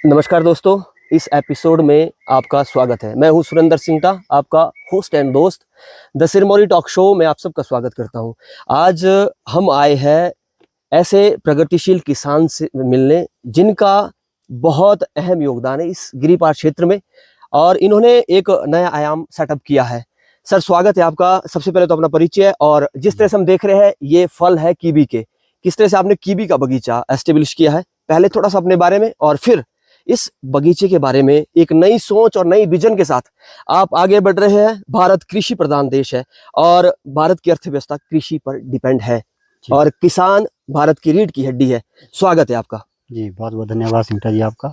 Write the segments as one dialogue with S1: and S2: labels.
S1: नमस्कार दोस्तों, इस एपिसोड में आपका स्वागत है। मैं हूं सुरेंद्र सिंगटा, आपका होस्ट एंड दोस्त। द सिरमौरी टॉक शो में आप सबका स्वागत करता हूं। आज हम आए हैं ऐसे प्रगतिशील किसान से मिलने जिनका बहुत अहम योगदान है इस गिरिपार क्षेत्र में और इन्होंने एक नया आयाम सेटअप किया है। सर, स्वागत है आपका। सबसे पहले तो अपना परिचय और जिस तरह से हम देख रहे हैं ये फल है कीवी के, किस तरह से आपने कीवी का बगीचा एस्टेब्लिश किया है, पहले थोड़ा सा अपने बारे में और फिर इस बगीचे के बारे में एक नई सोच और नई विजन के साथ आप आगे बढ़ रहे हैं। भारत कृषि प्रधान देश है और भारत की अर्थव्यवस्था कृषि पर डिपेंड है और किसान भारत की रीढ़ की हड्डी है। स्वागत है आपका।
S2: जी, बहुत बहुत धन्यवाद सिंगटा जी आपका।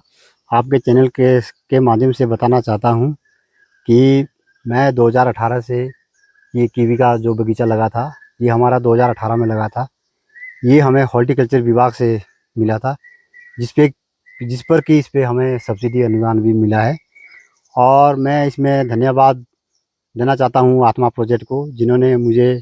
S2: आपके चैनल के माध्यम से बताना चाहता हूं कि मैं 2018 से ये कीवी का जो बगीचा लगा था, ये हमारा 2018 में लगा था। ये हमें हॉर्टिकल्चर विभाग से मिला था, जिस पर कि इस पे हमें सब्सिडी अनुदान भी मिला है। और मैं इसमें धन्यवाद देना चाहता हूं आत्मा प्रोजेक्ट को, जिन्होंने मुझे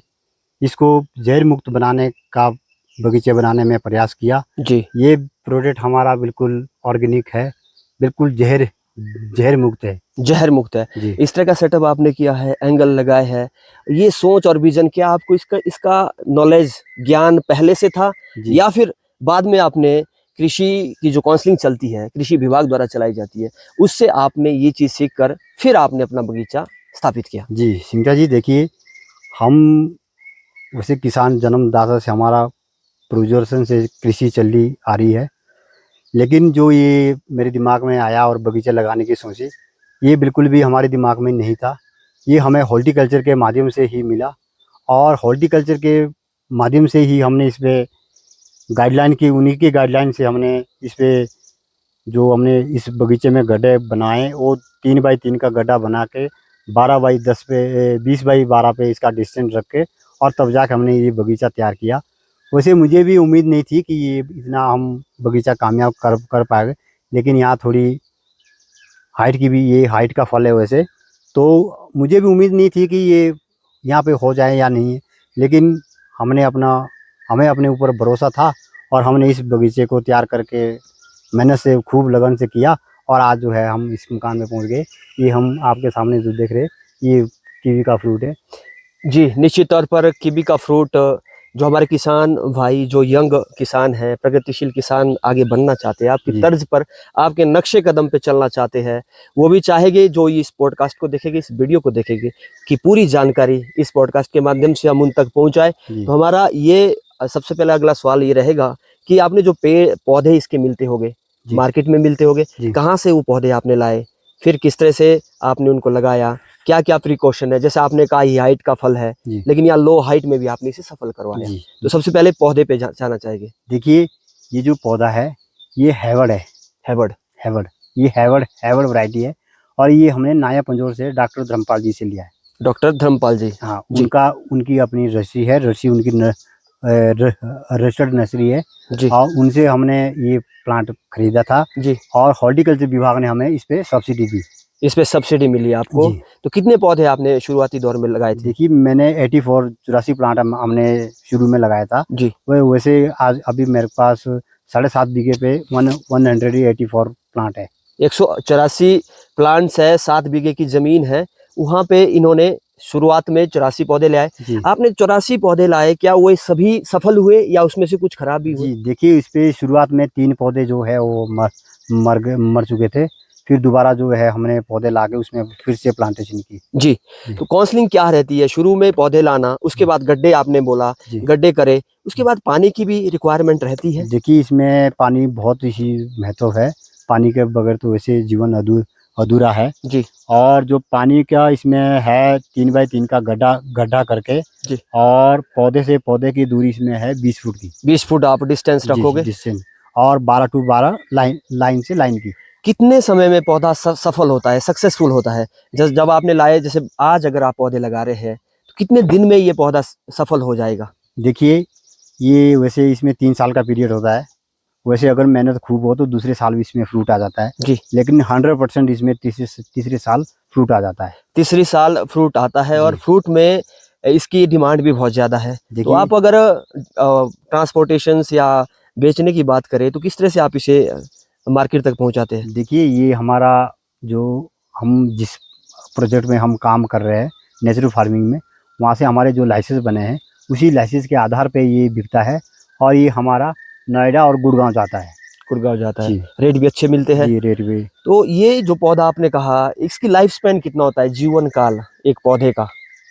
S2: इसको जहर मुक्त बनाने का बगीचे बनाने में प्रयास किया।
S1: जी,
S2: ये प्रोडक्ट हमारा बिल्कुल ऑर्गेनिक है, बिल्कुल जहर मुक्त है।
S1: जहर मुक्त है।
S2: जी
S1: इस तरह का सेटअप आपने किया है, एंगल लगाए है, ये सोच और विजन, क्या आपको इसका इसका नॉलेज ज्ञान पहले से था
S2: जी
S1: या फिर बाद में आपने कृषि की जो काउंसलिंग चलती है, कृषि विभाग द्वारा चलाई जाती है, उससे आपने ये चीज सीख कर फिर आपने अपना बगीचा स्थापित किया?
S2: जी सिंगटा जी, देखिए, हम वैसे किसान जन्मदाता से हमारा प्रोजर्सन से कृषि चली आ रही है, लेकिन जो ये मेरे दिमाग में आया और बगीचा लगाने की सोची, ये बिल्कुल भी हमारे दिमाग में नहीं था। ये हमें हॉर्टिकल्चर के माध्यम से ही मिला और हॉर्टिकल्चर के माध्यम से ही हमने इस पे गाइडलाइन की, उन्हीं की गाइडलाइन से हमने इस पे जो हमने इस बगीचे में गड्ढे बनाए, वो 3 बाई 3 का गड्ढा बना के 12 बाई 10 पे 20 बाई 12 पे इसका डिस्टेंस रख के और तब जाकर हमने ये बगीचा तैयार किया। वैसे मुझे भी उम्मीद नहीं थी कि ये इतना हम बगीचा कामयाब कर पाएंगे, लेकिन यहाँ थोड़ी हाइट की भी, ये हाइट का फल है वैसे, तो मुझे भी उम्मीद नहीं थी कि ये यहाँ पे हो जाए या नहीं, लेकिन हमें अपने ऊपर भरोसा था और हमने इस बगीचे को तैयार करके मेहनत से खूब लगन से किया और आज जो है हम इस मुकाम में पहुँच गए। ये हम आपके सामने जो देख रहे, ये कीवी का फ्रूट है।
S1: जी, निश्चित तौर पर कीवी का फ्रूट जो हमारे किसान भाई, जो यंग किसान हैं, प्रगतिशील किसान आगे बढ़ना चाहते हैं, आपकी
S2: जी
S1: तर्ज पर, आपके नक्शे कदम पे चलना चाहते हैं, वो भी चाहेंगे जो इस पॉडकास्ट को देखेंगे, इस वीडियो को देखेंगे, कि पूरी जानकारी इस पॉडकास्ट के माध्यम से हम उन तक पहुँचाएँ।
S2: जी
S1: तो हमारा ये सबसे पहले अगला सवाल ये रहेगा कि आपने जो पेड़ पौधे इसके मिलते होंगे,
S2: जी
S1: मार्केट में मिलते होंगे,
S2: जी
S1: कहाँ से वो पौधे आपने लाए? फिर किस तरह से आपने उनको लगाया? क्या-क्या प्रिकॉशन है? जैसे आपने कहा ये हाइट का फल है,
S2: जी
S1: लेकिन यहाँ लो हाइट में भी आपने इसे सफल करवाया।
S2: जी
S1: तो सबसे पहले पौधे पे जाना चाहेंगे।
S2: देखिए, ये जो पौधा है, ये हैवर्ड है।
S1: हैवर्ड।
S2: हैवर्ड, ये हैवर्ड वैरायटी है और ये हमने नाया पंजोर से डॉक्टर धर्मपाल जी से लिया है।
S1: डॉक्टर धर्मपाल जी।
S2: हाँ,
S1: जी,
S2: उनकी अपनी रस्सी है, रस्सी उनकी रजिस्टर्ड नर्सरी है
S1: जी,
S2: और उनसे हमने ये प्लांट खरीदा था
S1: जी।
S2: और हॉर्टिकल्चर विभाग ने हमें इस पे सब्सिडी दी।
S1: इस पे सब्सिडी मिली आपको।
S2: जी
S1: तो कितने पौधे आपने शुरुआती दौर में लगाए थे?
S2: देखिए, मैंने 84 प्लांट हमने शुरू में लगाया था।
S1: जी,
S2: वैसे आज अभी मेरे पास 7.5 बीघे पे 184 प्लांट है।
S1: 184 प्लांट्स है, 7 बीघे की जमीन है। वहाँ पे इन्होंने शुरुआत में 84 पौधे ले आए।
S2: जी
S1: आपने 84 पौधे लाए, क्या वो सभी सफल हुए या उसमें से कुछ खराब भी हुए?
S2: जी देखिए, इस पे शुरुआत में 3 पौधे जो है वो मर चुके थे। फिर दोबारा जो है हमने पौधे लाके उसमें फिर से प्लांटेशन की।
S1: जी,
S2: जी
S1: तो काउंसलिंग क्या रहती है? शुरू में पौधे लाना, उसके बाद गड्ढे आपने बोला,
S2: जी
S1: गड्ढे करे, उसके बाद पानी की भी रिक्वायरमेंट रहती है?
S2: देखिए, इसमें पानी बहुत ही महत्व है। पानी के बगैर तो वैसे जीवन अधूरा है।
S1: जी,
S2: और जो पानी का इसमें है, 3 बाई 3 का गड्ढा करके
S1: जी।
S2: और पौधे से पौधे की दूरी इसमें है 20 फुट की।
S1: 20 फुट आप डिस्टेंस
S2: जी
S1: रखोगे।
S2: डिस्टेंस और 12 टू 12 लाइन से लाइन की।
S1: कितने समय में पौधा सफल होता है, सक्सेसफुल होता है? जब आपने लाए, जैसे आज अगर आप पौधे लगा रहे हैं, तो कितने दिन में ये पौधा सफल हो जाएगा?
S2: देखिए, ये वैसे इसमें 3 साल का पीरियड होता है। वैसे अगर मेहनत खूब हो तो दूसरे साल भी इसमें फ्रूट आ जाता है,
S1: जी,
S2: लेकिन 100% इसमें तीसरे साल फ्रूट आ जाता है।
S1: तीसरी साल फ्रूट आता है और
S2: जी
S1: फ्रूट में इसकी डिमांड भी बहुत ज़्यादा है। तो
S2: देखिए,
S1: आप अगर ट्रांसपोर्टेशंस या बेचने की बात करें, तो किस तरह से आप इसे मार्केट तक पहुंचाते हैं?
S2: देखिए ये हमारा जो हम जिस प्रोजेक्ट में हम काम कर रहे हैं नेचुरल फार्मिंग में, वहाँ से हमारे जो लाइसेंस बने हैं उसी लाइसेंस के आधार पे ये बिकता है और ये हमारा नोएडा और गुड़गांव जाता है।
S1: गुड़गांव जाता है,
S2: जी
S1: रेट भी अच्छे मिलते हैं।
S2: जी रेट भी।
S1: तो ये जो पौधा आपने कहा, इसकी लाइफ स्पैन कितना होता है, जीवन काल एक पौधे का?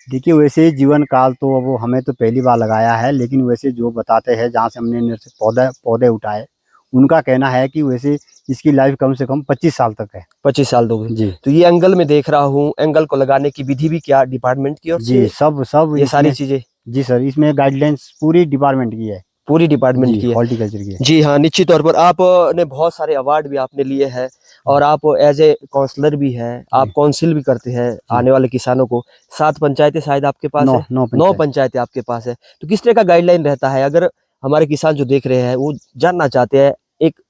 S2: देखिए वैसे जीवन काल तो अब हमें तो पहली बार लगाया है, लेकिन वैसे जो बताते हैं जहाँ से हमने पौधे उठाए उनका कहना है कि वैसे इसकी लाइफ कम से कम 25 साल तक है।
S1: 25 साल दोगे?
S2: जी
S1: तो ये एंगल में देख रहा हूँ, एंगल को लगाने की विधि भी क्या डिपार्टमेंट की ओर
S2: जी
S1: से?
S2: सब
S1: ये सारी
S2: इसमें।
S1: चीजें
S2: जी सर, इसमें गाइडलाइंस पूरी डिपार्टमेंट की है।
S1: पूरी डिपार्टमेंट
S2: जी
S1: की है?
S2: हॉर्टिकल्चर की है।
S1: जी हाँ, निश्चित तौर पर आपने बहुत सारे अवार्ड भी आपने लिए हैं और आप एज ए काउंसलर भी हैं, आप काउंसिल भी करते हैं आने वाले किसानों को। 7 पंचायतें शायद आपके पास है? 9 पंचायतें आपके पास है। तो किस तरह का गाइडलाइन रहता है, अगर हमारे किसान जो देख रहे हैं वो जानना चाहते हैं एक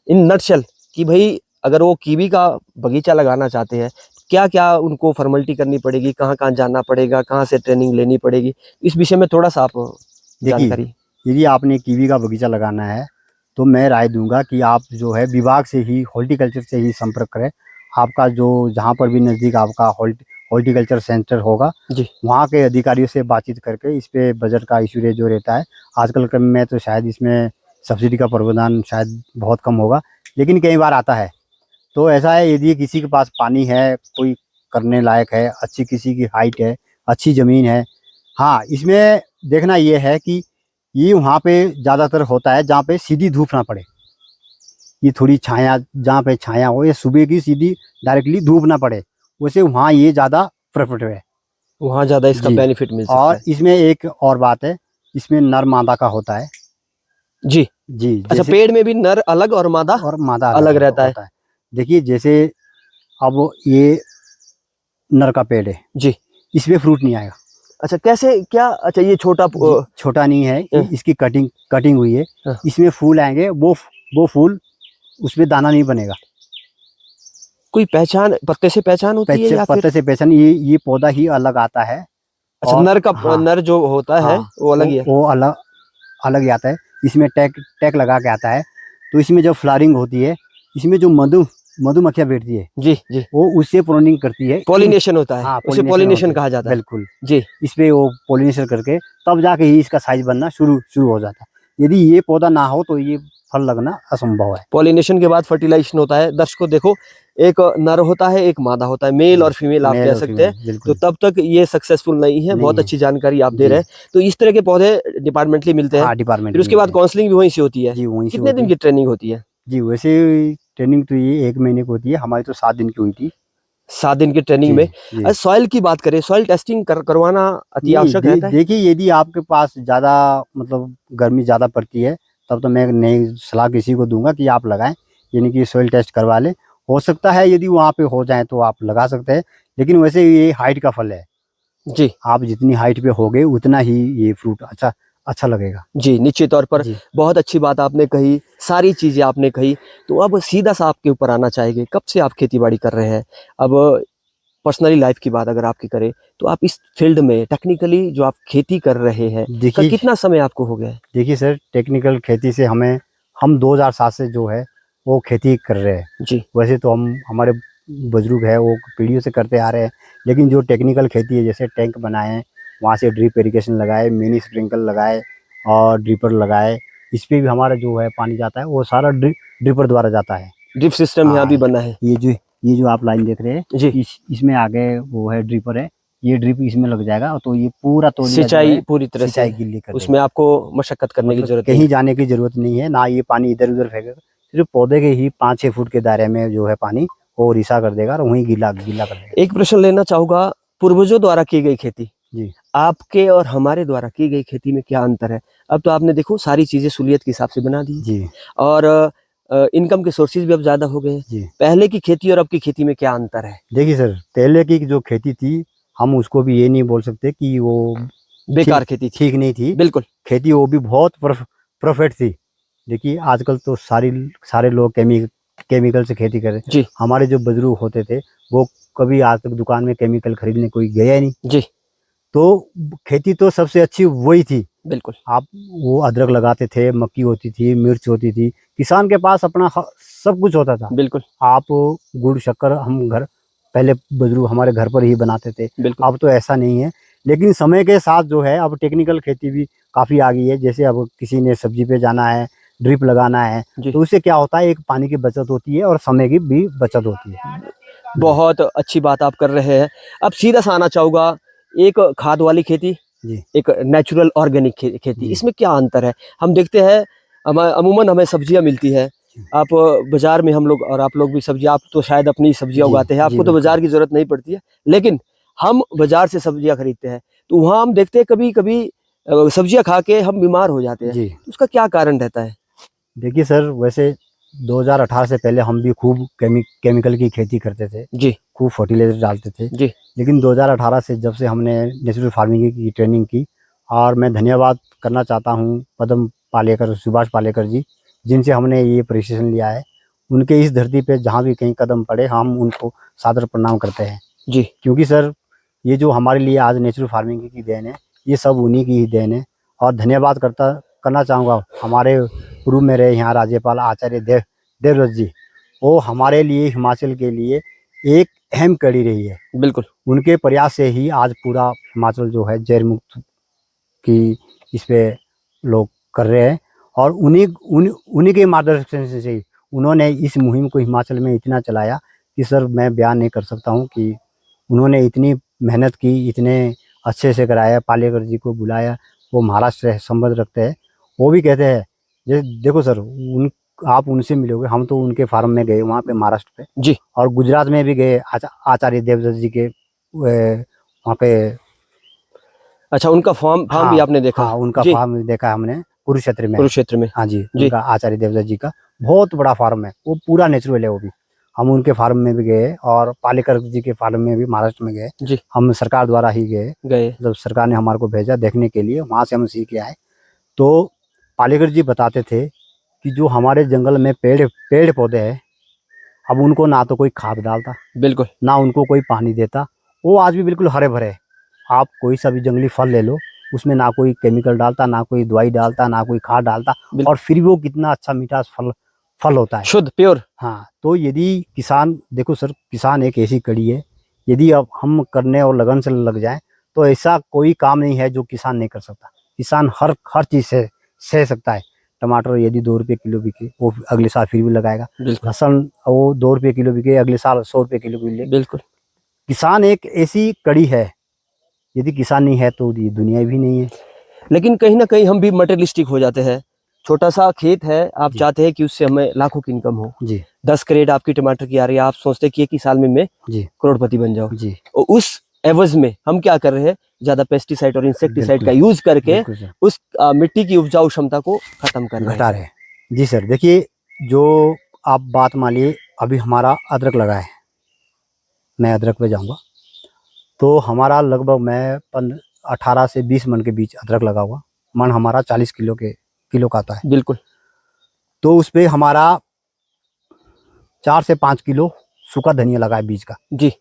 S1: इन नटशेल कि भाई अगर वो कीवी का बगीचा लगाना चाहते हैं क्या क्या उनको फॉर्मेलिटी करनी पड़ेगी, कहाँ कहाँ जाना पड़ेगा, कहाँ से ट्रेनिंग लेनी पड़ेगी, इस विषय में थोड़ा सा आप जानकारी।
S2: देखिए यदि आपने कीवी का बगीचा लगाना है तो मैं राय दूंगा कि आप जो है विभाग से ही हॉर्टिकल्चर से ही संपर्क करें। आपका जो जहाँ पर भी नज़दीक आपका हॉर्टिकल्चर सेंटर होगा
S1: जी
S2: वहाँ के अधिकारियों से बातचीत करके इस पे बजट का इशू जो रहता है आजकल क्रम में तो शायद इसमें सब्सिडी का प्रावधान शायद बहुत कम होगा, लेकिन कई बार आता है। तो ऐसा है यदि किसी के पास पानी है, कोई करने लायक है, अच्छी किसी की हाइट है, अच्छी ज़मीन है। हाँ इसमें देखना ये है कि ये वहाँ पे ज़्यादातर होता है जहाँ पे सीधी धूप ना पड़े। ये थोड़ी छाया, जहाँ पे छाया हो या सुबह की सीधी डायरेक्टली धूप ना पड़े, वैसे वहाँ ये ज़्यादा प्रेफरेटिव है,
S1: वहाँ ज्यादा इसका बेनिफिट मिल सकता
S2: और
S1: है।
S2: इसमें एक और बात है, इसमें नर मादा का होता है।
S1: जी
S2: जी
S1: अच्छा, पेड़ में भी नर अलग और मादा अलग रहता है।
S2: देखिए जैसे अब ये नर का पेड़ है
S1: जी,
S2: इसमें फ्रूट नहीं आएगा।
S1: अच्छा कैसे क्या? अच्छा ये
S2: छोटा नहीं है, इसकी कटिंग हुई है, इसमें फूल आएंगे, वो फूल उसमें दाना नहीं बनेगा।
S1: कोई पहचान, पत्ते से पहचान होती है या फिर?
S2: पत्ते से पहचान, ये पौधा ही अलग आता है।
S1: अच्छा
S2: और
S1: नर का नर जो होता है वो अलग ही है।
S2: वो अलग ही आता है। इसमें टैग लगा के आता है। तो इसमें जब फ्लावरिंग होती है, इसमें जो मधुमक्खियां बैठती है
S1: जी जी,
S2: वो उससे पोलिनेशन करती है।
S1: पॉलिनेशन होता है।
S2: हाँ,
S1: उसे पॉलिनेशन कहा जाता है।
S2: बिल्कुल
S1: जी,
S2: इस पे वो पोलिनेशन करके तब जाके ही इसका साइज बनना शुरू हो जाता है। यदि ये पौधा ना हो तो ये फल लगना असंभव है।
S1: पॉलिनेशन के बाद फर्टिलाइजेशन होता है। दर्शकों देखो, एक नर होता है, एक मादा होता है, मेल और फीमेल आप कह सकते हैं। तो तब तक ये सक्सेसफुल नहीं है। बहुत अच्छी जानकारी आप दे रहे हैं। तो इस तरह के पौधे डिपार्टमेंटली मिलते हैं।
S2: डिपार्टमेंट
S1: फिर उसके बाद काउंसलिंग भी वहीं से होती है।
S2: जी वहीं से
S1: कितने दिन की ट्रेनिंग होती है?
S2: जी वैसे ट्रेनिंग तो ये 1 महीने की होती है, हमारी तो 7 दिन की हुई थी।
S1: 7 दिन की ट्रेनिंग में सॉइल की बात करें, सॉइल टेस्टिंग करवाना अति आवश्यक रहता है।
S2: देखिए यदि आपके पास ज़्यादा मतलब गर्मी ज़्यादा पड़ती है तब तो मैं नई सलाह किसी को दूंगा कि आप लगाएं, यानी कि सॉइल टेस्ट करवा लें। हो सकता है यदि वहाँ पे हो जाए तो आप लगा सकते हैं, लेकिन वैसे ये हाइट का फल है
S1: जी।
S2: आप जितनी हाइट पे होगे उतना ही ये फ्रूट अच्छा लगेगा।
S1: जी निश्चित तौर पर बहुत अच्छी बात आपने कही, सारी चीजें आपने कही। तो अब सीधा सा आपके ऊपर आना चाहेंगे, कब से आप खेती बाड़ी कर रहे हैं? अब पर्सनली लाइफ की बात अगर आपकी करें तो आप इस फील्ड में टेक्निकली जो आप खेती कर रहे हैं,
S2: देखिए
S1: कितना समय आपको हो गया है?
S2: देखिए सर, टेक्निकल खेती से हम 2007 से जो है वो खेती कर रहे हैं।
S1: जी,
S2: वैसे तो हमारे बुजुर्ग है वो पीढ़ियों से करते आ रहे हैं, लेकिन जो टेक्निकल खेती है जैसे टैंक बनाए हैं, वहाँ से ड्रिप इरिगेशन लगाए, मिनी स्प्रिंकल लगाए और ड्रिपर लगाए, इस पे भी हमारा जो है पानी जाता है वो सारा ड्रिपर द्वारा जाता है।
S1: ड्रिप सिस्टम यहाँ भी बना है।
S2: ये जो आप लाइन देख रहे हैं
S1: जी,
S2: इसमें आगे वो है ड्रिपर है, ये ड्रिप इसमें लग जाएगा तो ये पूरा तौलिया
S1: सिंचाई पूरी तरह से
S2: गिल्ली कर
S1: उसमें आपको मशक्कत करने की जरूरत
S2: कहीं जाने की जरूरत नहीं है, ना ये पानी इधर उधर फेंकेगा, सिर्फ पौधे के ही 5-6 फुट के दायरे में जो है पानी वो रिसा कर देगा और वहीं गीला कर देगा।
S1: एक प्रश्न लेना चाहूंगा, पूर्वजों द्वारा की गई खेती
S2: जी
S1: आपके और हमारे द्वारा की गई खेती में क्या अंतर है? अब तो आपने देखो सारी चीजें सहूलियत के हिसाब से बना दी
S2: जी
S1: और इनकम के सोर्सेज भी अब ज्यादा हो गए।
S2: जी
S1: पहले की खेती और अब की खेती में क्या अंतर है?
S2: देखिए सर, पहले की जो खेती थी हम उसको भी ये नहीं बोल सकते कि वो
S1: बेकार खेती थी,
S2: ठीक नहीं थी।
S1: बिल्कुल
S2: खेती वो भी बहुत परफेक्ट थी। देखिए आजकल तो सारे लोग केमिकल से खेती कर रहे हैं।
S1: जी,
S2: हमारे जो बुजुर्ग होते थे वो कभी आज तक दुकान में केमिकल खरीदने कोई गया ही नहीं।
S1: जी,
S2: तो खेती तो सबसे अच्छी वही थी,
S1: बिल्कुल
S2: आप वो अदरक लगाते थे, मक्की होती थी, मिर्च होती थी, किसान के पास अपना सब कुछ होता था।
S1: बिल्कुल
S2: आप गुड़ शक्कर हम घर पहले बुजुर्ग हमारे घर पर ही बनाते थे।
S1: बिल्कुल
S2: अब तो ऐसा नहीं है, लेकिन समय के साथ जो है अब टेक्निकल खेती भी काफ़ी आ गई है। जैसे अब किसी ने सब्जी पे जाना है, ड्रिप लगाना है,
S1: जी।
S2: तो उससे क्या होता है, एक पानी की बचत होती है और समय की भी बचत होती है।
S1: बहुत अच्छी बात आप कर रहे हैं। अब सीधा सा आना चाहूँगा, एक खाद वाली खेती,
S2: जी
S1: एक नेचुरल ऑर्गेनिक खेती,
S2: जी
S1: इसमें क्या अंतर है? हम देखते हैं अमूमन हमें सब्जियाँ मिलती है। आप बाज़ार में हम लोग और आप लोग भी सब्जी, आप तो शायद अपनी सब्जियाँ
S2: जी
S1: उगाते हैं,
S2: जी
S1: आपको तो
S2: बिल्कुल।
S1: बाज़ार की ज़रूरत नहीं पड़ती है। लेकिन हम बाज़ार से सब्जियाँ खरीदते हैं, तो वहाँ हम देखते हैं कभी-कभी सब्जियाँ खा के हम बीमार हो जाते हैं।
S2: जी
S1: तो उसका क्या कारण रहता है?
S2: देखिए सर, वैसे 2018 से पहले हम भी खूब केमिकल की खेती करते थे,
S1: जी,
S2: खूब फर्टिलाइजर डालते थे।
S1: जी,
S2: लेकिन 2018 से जब से हमने नेचुरल फार्मिंग की ट्रेनिंग की, और मैं धन्यवाद करना चाहता हूँ पद्म पालेकर, सुभाष पालेकर जी, जिनसे हमने ये प्रशिक्षण लिया है। उनके इस धरती पे जहाँ भी कहीं कदम पड़े, हम उनको सादर प्रणाम करते हैं।
S1: जी,
S2: क्योंकि सर, ये जो हमारे लिए आज नेचुरल फार्मिंग की देन है, ये सब उन्हीं की ही देन है। और धन्यवाद करना चाहूँगा हमारे पूर्व में रहे यहाँ राज्यपाल आचार्य देवव्रत जी। वो हमारे लिए, हिमाचल के लिए एक अहम कड़ी रही है।
S1: बिल्कुल,
S2: उनके प्रयास से ही आज पूरा हिमाचल जो है जैर मुक्त की इस पे लोग कर रहे हैं। और उन्हीं के मार्गदर्शन से ही उन्होंने इस मुहिम को हिमाचल में इतना चलाया कि सर मैं बयान नहीं कर सकता हूँ कि उन्होंने इतनी मेहनत की, इतने अच्छे से कराया। पालेकर जी को बुलाया, वो महाराष्ट्र से संबंध रखते हैं। वो भी कहते हैं, जैसे देखो सर, आप उनसे मिलोगे, हम तो उनके फार्म में गए वहाँ पे महाराष्ट्र पे,
S1: जी।
S2: और गुजरात में भी गए आचार्य देवव्रत जी के वहाँ पे।
S1: अच्छा, उनका फार्म भी
S2: हाँ
S1: आपने देखा?
S2: हाँ, उनका
S1: जी,
S2: फार्म देखा हमने, कुरुक्षेत्र में है।
S1: कुरुक्षेत्र में।
S2: हाँ जी,
S1: जी,
S2: उनका आचार्य देवव्रत जी का बहुत बड़ा फार्म है, वो पूरा नेचुरल है वो भी। हम उनके फार्म में भी गए, और पालेकर जी के फार्म में भी महाराष्ट्र में गए।
S1: जी,
S2: हम सरकार द्वारा ही गए,
S1: गए।
S2: जब सरकार ने हमारे को भेजा देखने के लिए, वहाँ से हम सीख के आए। तो पालेकर जी बताते थे कि जो हमारे जंगल में पेड़ पौधे हैं, अब उनको ना तो कोई खाद डालता,
S1: बिल्कुल,
S2: ना उनको कोई पानी देता, वो आज भी बिल्कुल हरे भरे हैं। आप कोई सा भी जंगली फल ले लो, उसमें ना कोई केमिकल डालता, ना कोई दवाई डालता, ना कोई खाद डालता,
S1: बिल्कुल।
S2: और फिर भी वो कितना अच्छा मीठा फल होता है।
S1: शुद्ध, प्योर।
S2: हाँ, तो यदि किसान, देखो सर, किसान एक ऐसी कड़ी है, यदि अब हम करने और लगन से लग जाएं, तो ऐसा कोई काम नहीं है जो किसान नहीं कर सकता। किसान हर चीज़ से सह सकता है। टमाटर यदि 2 रुपये किलो बिके, वो अगले साल फिर भी लगाएगा।
S1: बिल्कुल,
S2: लहसुन वो 2 रुपये किलो बिके, अगले साल 100 रुपये किलो बिके।
S1: बिल्कुल।
S2: किसान एक ऐसी कड़ी है, यदि किसान नहीं है तो ये दुनिया भी नहीं है।
S1: लेकिन कहीं न कहीं हम भी मटेरियलिस्टिक हो जाते हैं। छोटा-सा खेत है, आप
S2: जी
S1: चाहते हैं कि उससे हमें लाखों की इनकम हो।
S2: जी
S1: 10 क्रेट आपकी टमाटर की आ रही है, आप सोचते हैं कि एक ही साल में मैं
S2: जी
S1: करोड़पति बन जाऊँ।
S2: जी
S1: और उस एवज़ में हम क्या कर रहे हैं, ज़्यादा पेस्टिसाइड और इंसेक्टिसाइड
S2: बिल्कुल
S1: का यूज़ करके
S2: बिल्कुल सर,
S1: उस मिट्टी की उपजाऊ क्षमता को खत्म कर रहे हैं।
S2: घटा रहे हैं। जी सर, देखिए, जो आप बात मानिए, अभी हमारा अदरक लगा है, मैं अदरक पे जाऊंगा, तो हमारा लगभग मैं 18 से 20 मन के बीच अदरक लगा हुआ। मन हमारा 40 किलो का आता है।
S1: बिल्कुल,
S2: तो उस पे हमारा 4 से 5 किलो सूखा धनिया लगा है बीज का।
S1: जी,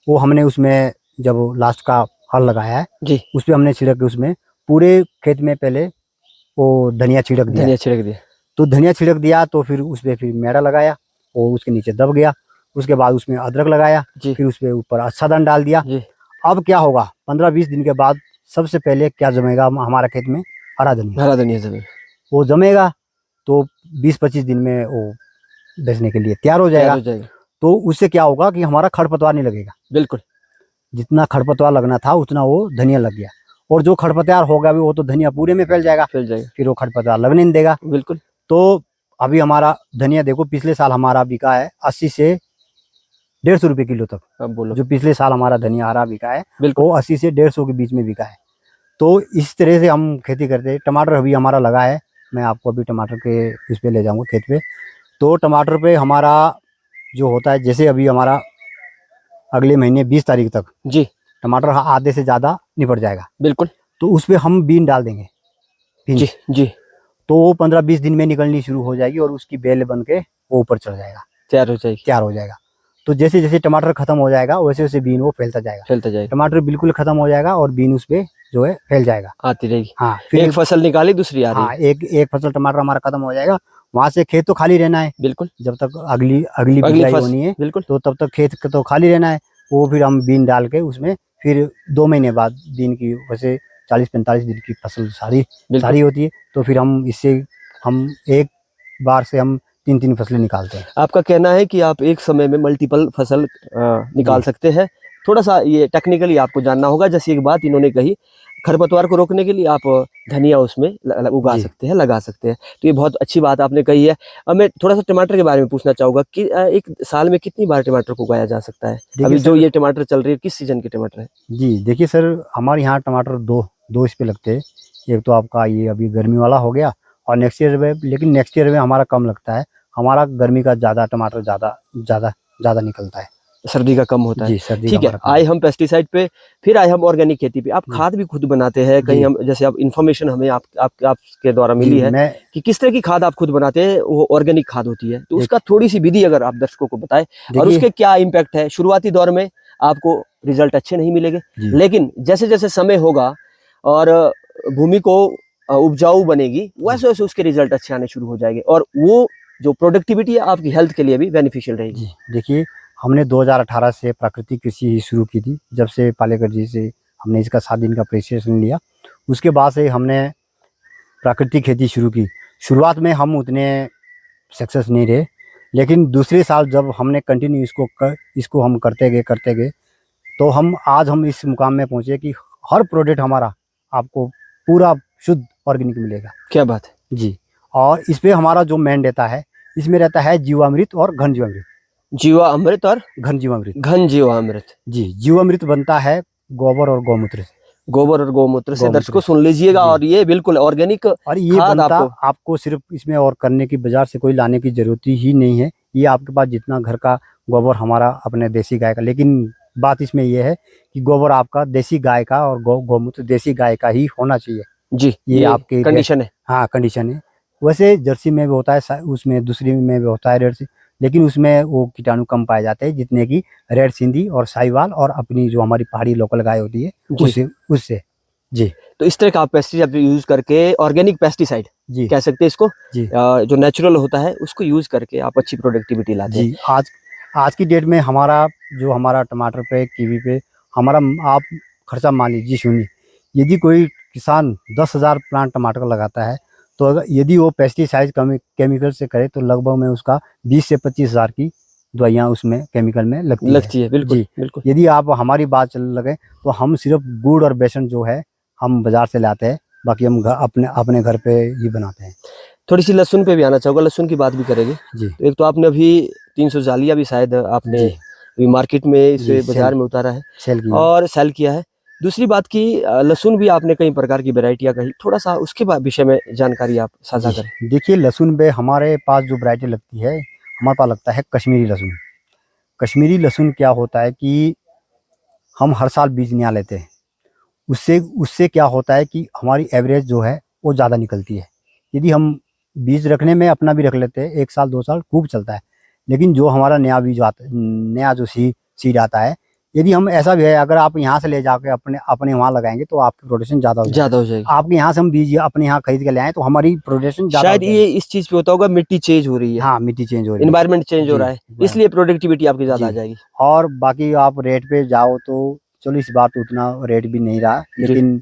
S2: वो हमने उसमें जब लास्ट का हल लगाया है,
S1: जी।
S2: उस पे हमने छिड़क के उसमें पूरे खेत में पहले वो धनिया छिड़क दिया है।
S1: धनिया छिड़क दिया।
S2: तो धनिया छिड़क दिया, तो फिर उस पे फिर मेड़ा लगाया, वो उसके नीचे दब गया। उसके बाद उसमें अदरक लगाया,
S1: जी,
S2: फिर उस पे ऊपर आच्छादन डाल दिया।
S1: जी।
S2: अब क्या होगा, 15-20 दिन के बाद सबसे पहले क्या जमेगा हमारा खेत में? हरा धनिया।
S1: हरा धनिया ज़मीन
S2: वो जमेगा, तो 20-25 दिन में वो बेचने के लिए तैयार हो
S1: तैयार
S2: जाएगा।
S1: हो जाएगा।
S2: तो उससे क्या होगा कि हमारा खरपतवार नहीं लगेगा।
S1: बिल्कुल,
S2: जितना खरपतवार लगना था उतना वो धनिया लग गया, और जो खरपतवार होगा भी वो तो धनिया पूरे में फैल जाएगा,
S1: फैल जाएगा।
S2: फिर वो खरपतवार लगने नहीं देगा।
S1: बिल्कुल,
S2: तो अभी हमारा धनिया देखो, पिछले साल हमारा बिका है 80 से 150 रुपये किलो तक।
S1: अब बोलो।
S2: जो पिछले साल हमारा धनिया हरा बिका है,
S1: बिल्कुल,
S2: वो 80 से 150 के बीच में बिका है। तो इस तरह से हम खेती करते हैं। टमाटर अभी हमारा लगा है, मैं आपको अभी टमाटर के इस पे ले जाऊंगा खेत पे। तो टमाटर पे हमारा जो होता है, जैसे अभी हमारा अगले महीने 20 तारीख तक
S1: जी,
S2: टमाटर आधे से ज़्यादा निपट जाएगा।
S1: बिल्कुल।
S2: तो उस पे हम बीन डाल देंगे,
S1: जी,
S2: बीन्स।
S1: जी।
S2: तो वो 15-20 दिन में निकलनी शुरू हो जाएगी, और उसकी बेल बन के वो ऊपर चढ़ जाएगा,
S1: तैयार हो जाएगी,
S2: तैयार हो जाएगा। तो जैसे जैसे टमाटर खत्म हो जाएगा, वैसे वैसे बीन वो फैलता जाएगा।
S1: फैलता जाएगा।
S2: टमाटर बिल्कुल खत्म हो जाएगा और बीन उस पे जो है फैल जाएगा।
S1: आती रहेगी।
S2: हाँ
S1: एक फसल निकाली दूसरी आ रही
S2: हाँ
S1: है।
S2: एक फसल टमाटर हमारा खत्म हो जाएगा, वहां से खेत तो खाली रहना है
S1: बिल्कुल,
S2: जब तक अगली
S1: अगली
S2: बिजाई
S1: फसल,
S2: होनी है,
S1: बिल्कुल।
S2: तो तब तक खेत तो खाली रहना है। वो फिर हम बीन डाल के उसमें फिर 2 महीने बाद बीन की वैसे 40-45 दिन की फसल सारी
S1: बिल्कुल।
S2: होती है, तो फिर हम इससे हम एक बार से हम 3-3 फसलें निकालते हैं।
S1: आपका कहना है कि आप एक समय में मल्टीपल फसल निकाल
S2: जी।
S1: सकते हैं। थोड़ा सा ये टेक्निकली आपको जानना होगा। जैसे एक बात इन्होंने कही, खरपतवार को रोकने के लिए आप धनिया उसमें उगा
S2: जी।
S1: सकते हैं, लगा सकते हैं। तो ये बहुत अच्छी बात आपने कही है। अब मैं थोड़ा सा टमाटर के बारे में पूछना चाहूँगा कि एक साल में कितनी बार टमाटर को उगाया जा सकता है?
S2: देखिए
S1: अभी जो
S2: सर,
S1: ये टमाटर चल रही है, किस सीजन के टमाटर है?
S2: जी देखिए सर, हमारे यहाँ टमाटर दो इस पे लगते हैं। एक तो आपका ये अभी गर्मी वाला हो गया, और नेक्स्ट ईयर में, लेकिन नेक्स्ट ईयर में हमारा कम लगता है। हमारा गर्मी का ज़्यादा टमाटर ज़्यादा निकलता है।
S1: सर्दी का कम होता है।
S2: जी, सर्दी का
S1: ठीक है,
S2: हमारा कम
S1: आए
S2: है।
S1: हम पेस्टिसाइड पे, फिर आए हम ऑर्गेनिक खेती पे। आप
S2: जी।
S1: खाद भी खुद बनाते हैं, कहीं
S2: जी।
S1: हम जैसे अब इन्फॉर्मेशन हमें आपके द्वारा
S2: जी,
S1: मिली है
S2: मैं
S1: कि किस तरह की खाद आप खुद बनाते हैं, वो ऑर्गेनिक खाद होती है। तो
S2: देख
S1: उसका थोड़ी-सी विधि अगर आप दर्शकों को बताएँ और
S2: देखिए
S1: उसके क्या इम्पैक्ट है? शुरुआती दौर में आपको रिज़ल्ट अच्छे नहीं मिलेंगे,
S2: जी,
S1: लेकिन जैसे-जैसे समय होगा और भूमि को उपजाऊ बनेगी,
S2: जी,
S1: वैसे-वैसे उसके रिज़ल्ट अच्छे आने शुरू हो जाएँगे और वो जो प्रोडक्टिविटी है आपकी हेल्थ के लिए भी बेनिफिशियल रहेगी।
S2: जी। देखिए, हमने 2018 से प्राकृतिक कृषि शुरू की थी, जब से पालेकर जी से हमने इसका 7 दिन का प्रशिक्षण लिया। उसके बाद से हमने प्राकृतिक खेती शुरू की। शुरुआत में हम उतने सक्सेस नहीं रहे, लेकिन दूसरे साल जब हमने कंटिन्यू इसको हम करते गए, तो हम इस मुकाम में पहुँचे कि हर प्रोडक्ट हमारा आपको पूरा शुद्ध ऑर्गेनिक मिलेगा।
S1: क्या बात है!
S2: जी, और इस पे हमारा जो मेन रहता है, इसमें रहता है जीवामृत और घन जीवामृत।
S1: जीवामृत और
S2: घन जीवामृत।
S1: घन जीवामृत।
S2: जी, जीवामृत बनता है गोबर और गौमूत्र से।
S1: गोबर और गौमूत्र से।
S2: गौमूत्र
S1: दर्शकों
S2: से।
S1: सुन लीजिएगा,
S2: जी,
S1: और ये बिल्कुल ऑर्गेनिक
S2: और ये
S1: खाद
S2: बनता
S1: आपको
S2: आपको सिर्फ इसमें और करने की बाजार से कोई लाने की ज़रूरत ही नहीं है। ये आपके पास जितना घर का गोबर हमारा अपने देसी गाय का, लेकिन बात इसमें ये है कि गोबर आपका देसी गाय का और गौमूत्र देसी गाय का ही होना चाहिए।
S1: जी,
S2: ये आपके
S1: कंडीशन है।
S2: हाँ, कंडीशन है। वैसे जर्सी में भी होता है, उसमें दूसरी में भी होता है रेड सी, लेकिन उसमें वो कीटाणु कम पाए जाते हैं जितने की रेड सिंधी और साहिवाल और अपनी जो हमारी पहाड़ी लोकल गाय होती है
S1: जी,
S2: उससे। जी,
S1: तो इस तरह का आप पेस्टिसाइड यूज़ करके, ऑर्गेनिक पेस्टिसाइड
S2: जी,
S1: कह सकते हैं इसको,
S2: जी,
S1: जो नेचुरल होता है उसको यूज़ करके आप अच्छी प्रोडक्टिविटी लाते हैं।
S2: जी। आज की डेट में हमारा टमाटर पे, कीवी पे हमारा आप खर्चा मान लीजिए सुनिए, यदि कोई किसान 10,000 प्लांट टमाटर लगाता है, तो अगर यदि वो पेस्टिसाइड केमिकल से करे, तो लगभग में उसका 20 से 25,000 की दवाइयाँ उसमें केमिकल में लगती है।
S1: लगती है, बिल्कुल,
S2: जी,
S1: बिल्कुल।
S2: यदि आप हमारी बात चल लगे, तो हम सिर्फ गुड़ और बेसन जो है हम बाजार से लाते हैं, बाकी हम अपने घर पे ही बनाते हैं।
S1: थोड़ी-सी लहसुन पे भी आना चाहूँगा, लहसुन की बात भी करेंगे।
S2: जी,
S1: तो एक तो आपने अभी 300 जालियाँ भी शायद आपने
S2: जी,
S1: अभी मार्केट में,
S2: जी,
S1: इसे बाज़ार में उतारा है
S2: सेल की है।
S1: और सेल किया है। दूसरी बात कि लहसुन भी आपने कई प्रकार की वैरायटियाँ कही, थोड़ा-सा उसके विषय में जानकारी आप साझा
S2: जी,
S1: करें।
S2: देखिए लहसुन में हमारे पास जो वैरायटी लगती है, हमारे पास लगता है कश्मीरी लहसुन। कश्मीरी लहसुन क्या होता है कि हम हर साल बीज नया लेते हैं। उससे उससे क्या होता है कि हमारी एवरेज जो है वो ज़्यादा निकलती है। यदि हम बीज रखने में अपना भी रख लेते हैं, 1 साल 2 साल खूब चलता है। लेकिन जो हमारा नया जो सीड आता है, यदि हम ऐसा भी है, अगर आप यहाँ से ले जाके अपने अपने वहाँ लगाएँगे, तो आपकी प्रोडक्शन ज़्यादा हो जाएगी।
S1: ज़्यादा हो जाएगी।
S2: आपके यहाँ से हम बीज अपने यहाँ खरीद के ले आएँ, तो हमारी प्रोडक्शन ज़्यादा हो
S1: शायद ये
S2: जाएगी।
S1: इस चीज़ पे होता होगा, मिट्टी चेंज हो रही है,
S2: हाँ, मिट्टी चेंज हो रही है।
S1: एनवायरनमेंट चेंज हो
S2: जी,
S1: रहा है, इसलिए प्रोडक्टिविटी आपकी ज़्यादा आ
S2: जी।
S1: जाएगी।
S2: और बाकी आप रेट पे जाओ, तो चलो इस बार तो उतना रेट भी नहीं रहा,
S1: जी,
S2: लेकिन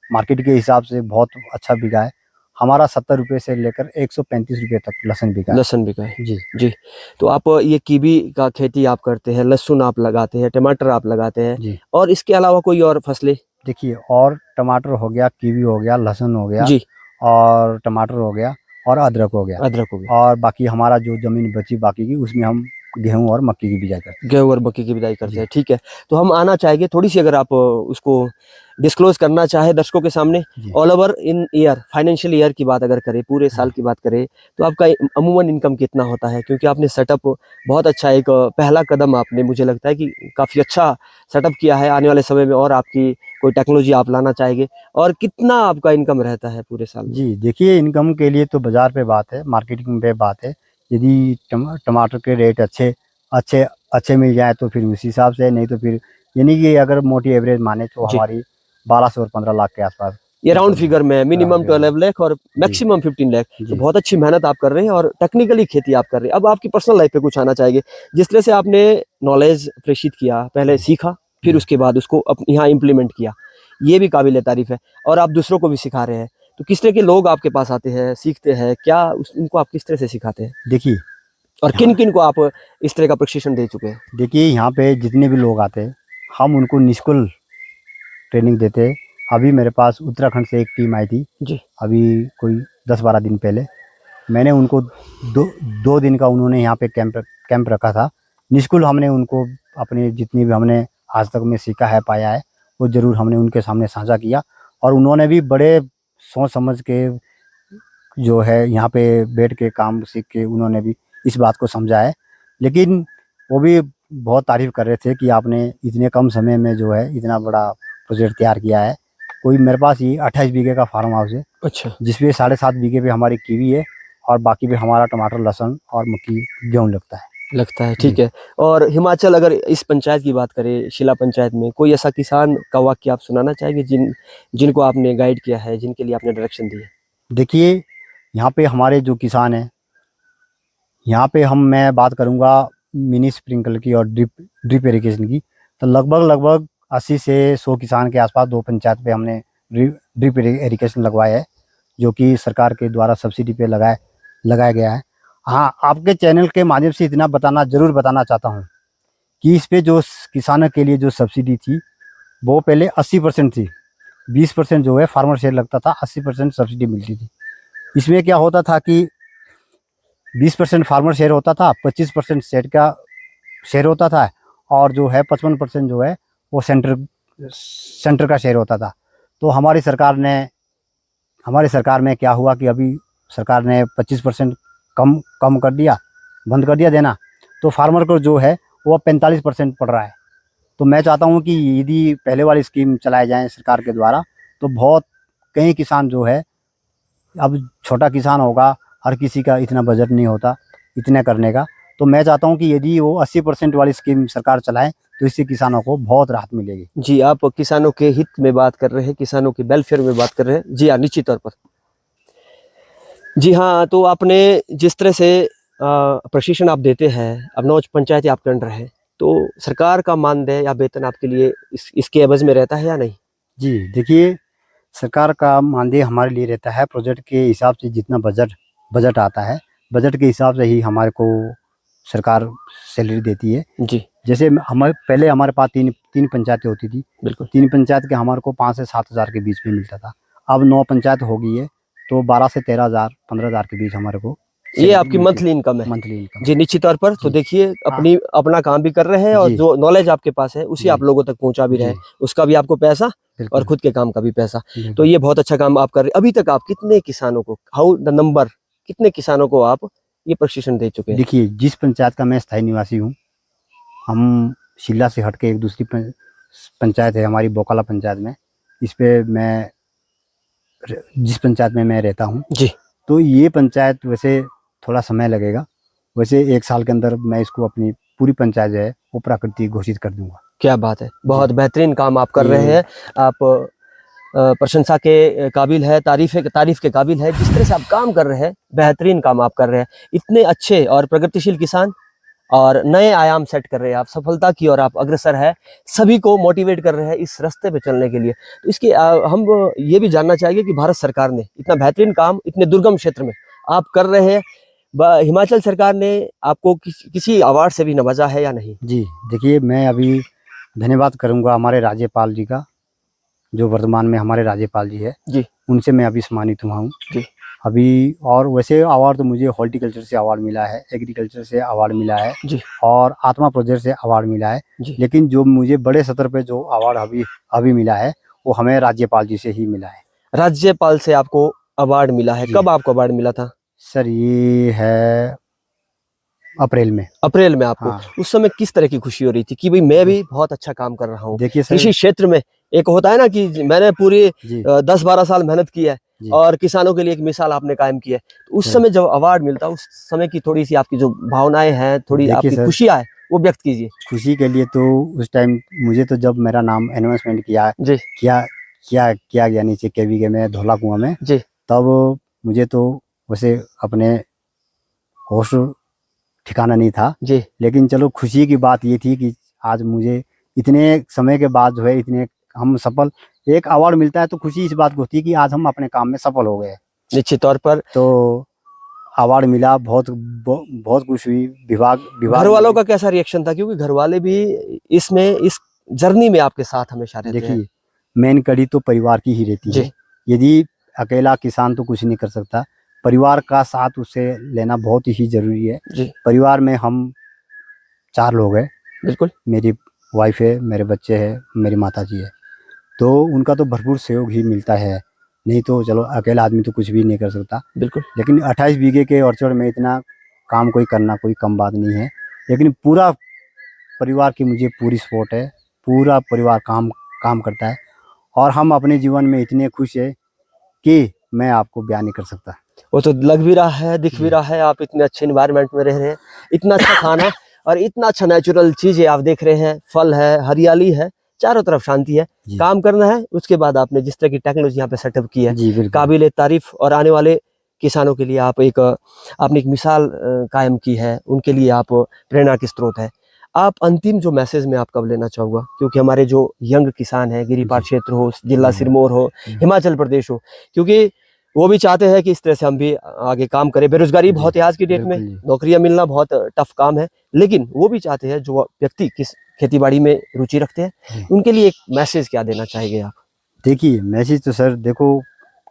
S2: मार्केट के हिसाब से बहुत अच्छा बिका है। हमारा 70 रुपए से लेकर 135 रुपए तक लहसुन बिका है।
S1: लहसुन भी का है।
S2: जी,
S1: जी, तो आप ये कीवी का खेती आप करते हैं, लहसुन आप लगाते हैं, टमाटर आप लगाते हैं
S2: जी।
S1: और इसके अलावा कोई और फसलें?
S2: देखिए, और टमाटर हो गया, कीवी हो गया, लहसुन हो गया,
S1: जी,
S2: और टमाटर हो गया, और अदरक हो गया।
S1: अदरक हो गया।
S2: और बाकी हमारा जो ज़मीन बची बाकी की, उसमें हम गेहूँ और मक्की की बिजाई करते
S1: गेहूँ और मक्की की बिदाई
S2: हैं।
S1: करते
S2: जी,
S1: हैं, ठीक है। तो हम आना चाहेंगे थोड़ी-सी, अगर आप उसको डिस्क्लोज़ करना चाहें दर्शकों के सामने,
S2: जी,
S1: all over in year, financial year की बात अगर करें, पूरे साल
S2: जी,
S1: की बात करें, तो आपका अमूमन इनकम कितना होता है? क्योंकि आपने सेटअप बहुत अच्छा, एक पहला कदम आपने, मुझे लगता है कि काफ़ी अच्छा सेटअप किया है। आने वाले समय में और आपकी कोई टेक्नोलॉजी आप लाना चाहेंगे और कितना आपका इनकम रहता है पूरे साल में?
S2: जी। देखिए, इनकम के लिए तो बाज़ार पे बात है, मार्केटिंग पे बात है। यदि टमाटर के रेट अच्छे अच्छे मिल जाएँ, तो फिर उस हिसाब से, नहीं तो फिर यानी कि अगर मोटी एवरेज माने, तो
S1: जी,
S2: हमारी 12 से और 15 लाख के आसपास।
S1: ये राउंड फिगर में मिनिमम
S2: हाँ,
S1: 12 लाख और मैक्सिमम 15 लाख।
S2: जी।
S1: तो बहुत अच्छी मेहनत आप कर रहे हैं और टेक्निकली खेती आप कर रहे हैं। अब आपकी पर्सनल लाइफ पे कुछ आना चाहिए। जिस तरह से आपने नॉलेज प्रेषित किया, पहले सीखा, फिर
S2: जी।
S1: उसके बाद उसको यहाँ इम्प्लीमेंट किया, ये भी काबिल तारीफ है। और आप दूसरों को भी सिखा रहे हैं। तो किस तरह के लोग आपके पास आते हैं, सीखते हैं, क्या उनको आप किस तरह से सिखाते हैं
S2: देखिए
S1: और किन किन को आप इस तरह का प्रशिक्षण दे चुके हैं?
S2: देखिए यहाँ पे जितने भी लोग आते हैं हम उनको निःशुल्क ट्रेनिंग देते हैं। अभी मेरे पास उत्तराखंड से एक टीम आई थी,
S1: जी।
S2: अभी कोई 10-12 दिन पहले। मैंने उनको 2 दिन का उन्होंने यहाँ पे कैंप रखा था। निःशुल्क हमने उनको अपने जितनी भी हमने आज तक में सीखा है, पाया है, वो ज़रूर हमने उनके सामने साझा किया। और उन्होंने भी बड़े सोच समझ के जो है यहाँ पे बैठ के काम सीख के उन्होंने भी इस बात को समझा है। लेकिन वो भी बहुत तारीफ़ कर रहे थे कि आपने इतने कम समय में जो है इतना बड़ा प्रोजेक्ट तैयार किया है। कोई मेरे पास ये 28 बीघे का फार्म हाउस है,
S1: अच्छा।
S2: जिसमें 7.5 बीघे पे हमारी कीवी है और बाकी पे हमारा टमाटर, लहसुन और मक्की, गेहूँ लगता है।
S1: लगता है, ठीक है। और हिमाचल, अगर इस पंचायत की बात करें, शिला पंचायत में कोई ऐसा किसान का वाक्य आप सुनाना चाहेंगे जिनको आपने गाइड किया है, जिनके लिए आपने डायरेक्शन दी है?
S2: देखिए यहाँ पे हमारे जो किसान हैं, यहाँ पे मैं बात करूँगा मिनी स्प्रिंकलर की और ड्रिप इरिगेशन की, तो लगभग 80 से 100 किसान के आसपास 2 पंचायत पे हमने ड्रिप इरिगेशन लगवाया है, जो कि सरकार के द्वारा सब्सिडी पे लगाया गया है। हाँ, आपके चैनल के माध्यम से इतना ज़रूर बताना चाहता हूँ कि इस पे जो किसानों के लिए जो सब्सिडी थी वो पहले 80% थी। 20% जो है फार्मर शेयर लगता था, 80% सब्सिडी मिलती थी। इसमें क्या होता था कि 20% फार्मर शेयर होता था, 25% स्टेट का शेयर होता था और जो है 55% जो है वो सेंटर का शेयर होता था। तो हमारी सरकार में क्या हुआ कि अभी सरकार ने 25% कम कर दिया, बंद कर दिया देना, तो फार्मर को जो है वो 45% पड़ रहा है। तो मैं चाहता हूँ कि यदि पहले वाली स्कीम चलाए जाएँ सरकार के द्वारा, तो बहुत कई किसान जो है, अब छोटा किसान होगा, हर किसी का इतना बजट नहीं होता इतने करने का, तो मैं चाहता हूँ कि यदि वो 80% वाली स्कीम सरकार चलाए तो इससे किसानों को बहुत राहत मिलेगी।
S1: जी, आप किसानों के हित में बात कर रहे हैं, किसानों के वेलफेयर में बात कर रहे हैं। जी हाँ, निश्चित तौर पर। जी हाँ, तो आपने जिस तरह से प्रशिक्षण आप देते हैं, अब 9 पंचायतें आपके अंडर है, तो सरकार का मानदेय या वेतन आपके लिए इसके एवज में रहता है या नहीं?
S2: जी, देखिए सरकार का मानदेय हमारे लिए रहता है प्रोजेक्ट के हिसाब से, जितना बजट आता है, बजट के हिसाब से ही हमारे को सरकार सैलरी देती है।
S1: जी,
S2: जैसे पहले हमारे पास तीन पंचायतें होती थी,
S1: बिल्कुल।
S2: 3 पंचायत के हमारे को 5 से 7 हज़ार के बीच में मिलता था। अब 9 पंचायत हो गई है, तो 12 से 13 हज़ार, 15 हज़ार के बीच हमारे को
S1: ये
S2: सैलरी
S1: आपकी
S2: मिलती
S1: मंथली इनकम है।
S2: Monthly income.
S1: जी, निश्चित तौर पर। तो
S2: जी।
S1: देखिए,
S2: हाँ।
S1: अपना काम भी कर रहे हैं और
S2: जी।
S1: जो नॉलेज आपके पास है उसी आप
S2: जी।
S1: लोगों तक पहुंचा भी रहे
S2: जी।
S1: हैं, उसका भी आपको पैसा और
S2: बिल्कुल।
S1: खुद के काम का भी पैसा। तो
S2: बिल्कुल।
S1: ये बहुत अच्छा काम आप कर रहे हैं। अभी तक आप कितने किसानों को, हाउ द नंबर, कितने किसानों को आप ये प्रशिक्षण दे चुके हैं?
S2: देखिए, जिस पंचायत का मैं स्थायी निवासी हूँ, हम शिमला से हट के एक दूसरी पंचायत है हमारी, बोकाला पंचायत में, इस पे जिस पंचायत में मैं रहता हूँ,
S1: जी।
S2: तो ये पंचायत वैसे थोड़ा समय लगेगा, वैसे 1 साल के अंदर मैं इसको अपनी पूरी पंचायत जो है वो प्राकृतिक घोषित कर दूंगा।
S1: क्या बात है, बहुत
S2: जी।
S1: बेहतरीन काम आप कर रहे
S2: ये
S1: हैं। आप प्रशंसा के काबिल है, तारीफ के काबिल है। जिस तरह से आप काम कर रहे हैं, बेहतरीन काम आप कर रहे हैं। इतने अच्छे और प्रगतिशील किसान और नए आयाम सेट कर रहे हैं आप, सफलता की ओर आप अग्रसर है, सभी को मोटिवेट कर रहे हैं इस रास्ते पे चलने के लिए। तो इसके हम ये भी जानना चाहिए कि भारत सरकार ने इतना बेहतरीन काम इतने दुर्गम क्षेत्र में आप कर रहे हैं, हिमाचल सरकार ने आपको किसी अवार्ड से भी नवाजा है या नहीं?
S2: जी, देखिए मैं अभी धन्यवाद करूंगा हमारे राज्यपाल जी का, जो वर्तमान में हमारे राज्यपाल जी है,
S1: जी।
S2: उनसे मैं अभी सम्मानित हुआ हूँ
S1: जी।
S2: अभी। और वैसे अवार्ड तो मुझे हॉर्टिकल्चर से अवार्ड मिला है, एग्रीकल्चर से अवार्ड मिला है
S1: जी।
S2: और आत्मा प्रोजेक्ट से अवार्ड मिला है।
S1: जी।
S2: लेकिन जो मुझे बड़े स्तर पे जो अवार्ड अभी मिला है वो हमें राज्यपाल जी से ही मिला है।
S1: राज्यपाल से आपको अवार्ड मिला है?
S2: जी।
S1: कब आपको अवार्ड मिला था?
S2: सर ये है अप्रैल में।
S1: अप्रैल में आपको।
S2: हाँ।
S1: उस समय किस तरह की खुशी हो रही थी कि भाई मैं भी बहुत अच्छा काम कर रहा हूँ
S2: देखिए सर,
S1: कृषि क्षेत्र में? एक होता है ना कि मैंने पूरी
S2: जी
S1: 10-12 साल मेहनत की है
S2: जी
S1: और किसानों के लिए एक मिसाल आपने कायम की है। तो उस
S2: सर,
S1: समय जब अवार्ड मिलता, उस समय की थोड़ी सी आपकी जो भावनाएं हैं, थोड़ी
S2: देखिए
S1: आपकी
S2: सर,
S1: खुशियां है, वो व्यक्त कीजिए।
S2: खुशी के लिए तो उस टाइम मुझे तो जब मेरा नाम अनाउंसमेंट किया
S1: जी।
S2: किया किया गया नीचे केवीके में धौला कुआं में,
S1: जी
S2: तब मुझे तो वैसे अपने होश ठिकाना नहीं था।
S1: जी
S2: लेकिन चलो खुशी की बात ये थी कि आज मुझे इतने समय के बाद जो है इतने हम सफल, एक अवार्ड मिलता है तो खुशी इस बात को होती है कि आज हम अपने काम में सफल हो गए।
S1: निश्चित तौर पर
S2: तो अवार्ड मिला, बहुत खुश हुई। विभाग
S1: घर वालों का कैसा रिएक्शन था, क्योंकि घर वाले भी इसमें इस जर्नी में आपके साथ हमेशा रहते हैं।
S2: देखिए, मेन कड़ी तो परिवार की ही रहती
S1: जी
S2: है। यदि अकेला किसान तो कुछ नहीं कर सकता, परिवार का साथ उसे लेना बहुत ही जरूरी है।
S1: जी
S2: परिवार में हम 4 लोग हैं,
S1: बिल्कुल
S2: मेरी वाइफ है, मेरे बच्चे हैं, मेरी माता जी है, तो उनका तो भरपूर सहयोग ही मिलता है। नहीं तो चलो अकेला आदमी तो कुछ भी नहीं कर सकता।
S1: बिल्कुल
S2: लेकिन 28 बीघे के ऑर्चर्ड में इतना काम कोई करना कोई कम बात नहीं है। लेकिन पूरा परिवार की मुझे पूरी सपोर्ट है, पूरा परिवार काम करता है और हम अपने जीवन में इतने खुश है कि मैं आपको बयान नहीं कर सकता।
S1: वो तो लग भी रहा है, दिख भी
S2: जी।
S1: रहा है, आप इतने अच्छे इन्वायरमेंट में रह रहे हैं, इतना अच्छा खाना और इतना अच्छा नेचुरल चीजें आप देख रहे हैं, फल है, हरियाली है, चारों तरफ शांति है,
S2: जी।
S1: काम करना है। उसके बाद आपने जिस तरह की टेक्नोलॉजी यहाँ पे सेटअप की है,
S2: जी बिल्कुल।
S1: काबिल तारीफ, और आने वाले किसानों के लिए आपने एक मिसाल कायम की है, उनके लिए आप प्रेरणा के स्रोत है। आप अंतिम जो मैसेज मैं आपका लेना चाहूँगा, क्योंकि हमारे जो यंग किसान हैं, गिरिपार क्षेत्र हो, जिला सिरमौर हो, हिमाचल प्रदेश हो, क्योंकि वो भी चाहते हैं कि इस तरह से हम भी आगे काम करें। बेरोजगारी बहुत है आज की डेट में,
S2: बिल्कुल जी।
S1: नौकरियां मिलना बहुत टफ काम है, लेकिन वो भी चाहते हैं जो व्यक्ति किस खेती बाड़ी में रुचि रखते हैं,
S2: जी।
S1: उनके लिए एक मैसेज क्या देना चाहेंगे आप?
S2: देखिए, मैसेज तो सर देखो,